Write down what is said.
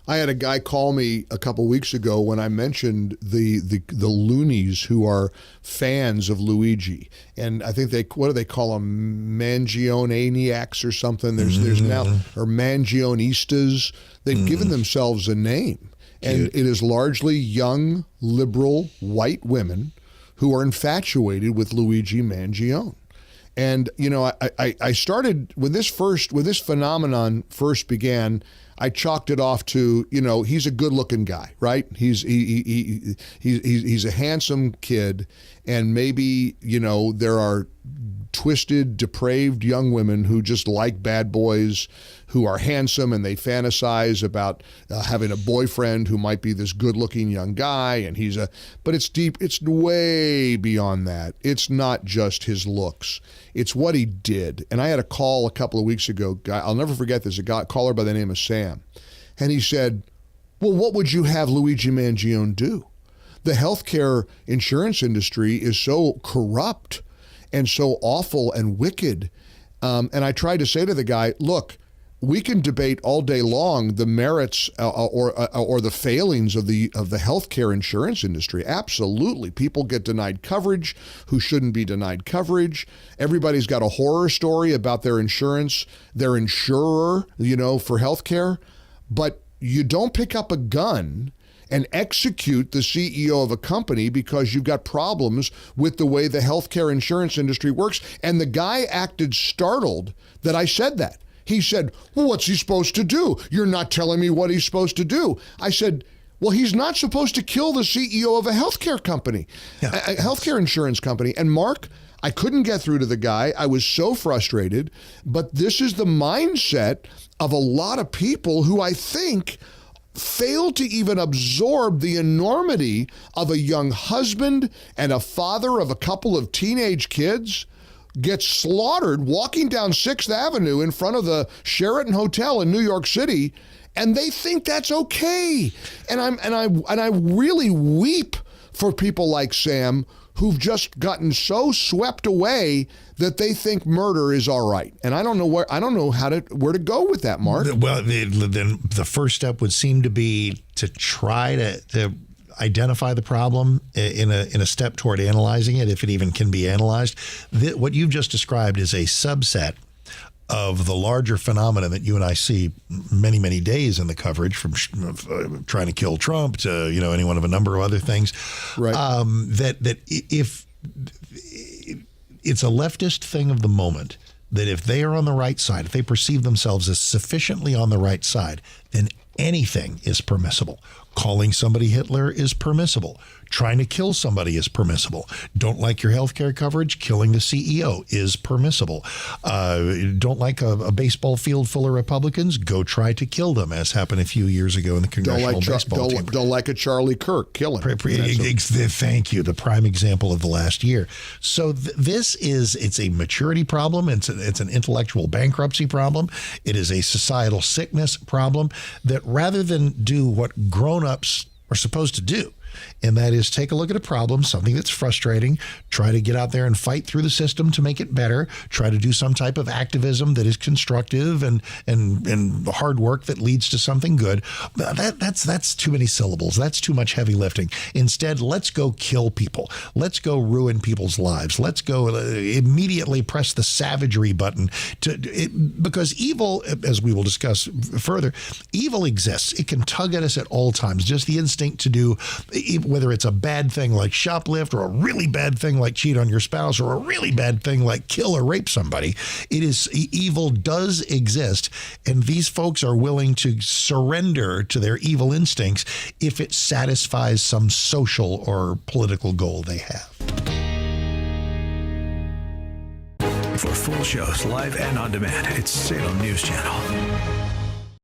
I had a guy call me a couple weeks ago when I mentioned the loonies who are fans of Luigi, and I think what do they call them, Mangionaniacs or something? There's now, or Mangionistas. They've given themselves a name, and it is largely young, liberal, white women who are infatuated with Luigi Mangione. And I started when this phenomenon first began. I chalked it off to, he's a good-looking guy, right? He's a handsome kid, and maybe, there are twisted, depraved young women who just like bad boys who are handsome, and they fantasize about having a boyfriend who might be this good-looking young guy, and but it's deep. It's way beyond that. It's not just his looks. It's what he did. And I had a call a couple of weeks ago. I'll never forget this. A caller by the name of Sam. And he said, well, what would you have Luigi Mangione do? The healthcare insurance industry is so corrupt and so awful and wicked. And I tried to say to the guy, look, we can debate all day long the merits or the failings of the healthcare insurance industry. Absolutely. People get denied coverage who shouldn't be denied coverage. Everybody's got a horror story about their insurance, their insurer, for healthcare. But you don't pick up a gun and execute the CEO of a company because you've got problems with the way the healthcare insurance industry works. And the guy acted startled that I said that. He said, well, what's he supposed to do? You're not telling me what he's supposed to do. I said, well, he's not supposed to kill the CEO of a healthcare company, a healthcare insurance company. And Mark, I couldn't get through to the guy. I was so frustrated. But this is the mindset of a lot of people who I think fail to even absorb the enormity of a young husband and a father of a couple of teenage kids gets slaughtered walking down 6th Avenue in front of the Sheraton Hotel in New York City, and they think that's okay. And I really weep for people like Sam who've just gotten so swept away that they think murder is all right. And I don't know where to go with that, Mark. Well, then the first step would seem to be to try to identify the problem in a step toward analyzing it, if it even can be analyzed. What you've just described is a subset of the larger phenomena that you and I see many, many days in the coverage, from trying to kill Trump to any one of a number of other things. Right. That if it's a leftist thing of the moment, that if they are on the right side, if they perceive themselves as sufficiently on the right side, then anything is permissible. Calling somebody Hitler is permissible. Trying to kill somebody is permissible. Don't like your health care coverage? Killing the CEO is permissible. Don't like a baseball field full of Republicans? Go try to kill them, as happened a few years ago in the congressional baseball team. Don't like a Charlie Kirk? Kill him. Thank you. The prime example of the last year. So it's a maturity problem. It's an intellectual bankruptcy problem. It is a societal sickness problem that, rather than do what grown-ups are supposed to do, and that is take a look at a problem, something that's frustrating, try to get out there and fight through the system to make it better, try to do some type of activism that is constructive and hard work that leads to something good. That's too many syllables. That's too much heavy lifting. Instead, let's go kill people. Let's go ruin people's lives. Let's go immediately press the savagery button because evil, as we will discuss further, evil exists. It can tug at us at all times. Just the instinct to do, whether it's a bad thing like shoplift or a really bad thing like cheat on your spouse or a really bad thing like kill or rape somebody, evil does exist, and these folks are willing to surrender to their evil instincts if it satisfies some social or political goal they have. For full shows, live and on demand, it's Salem News Channel.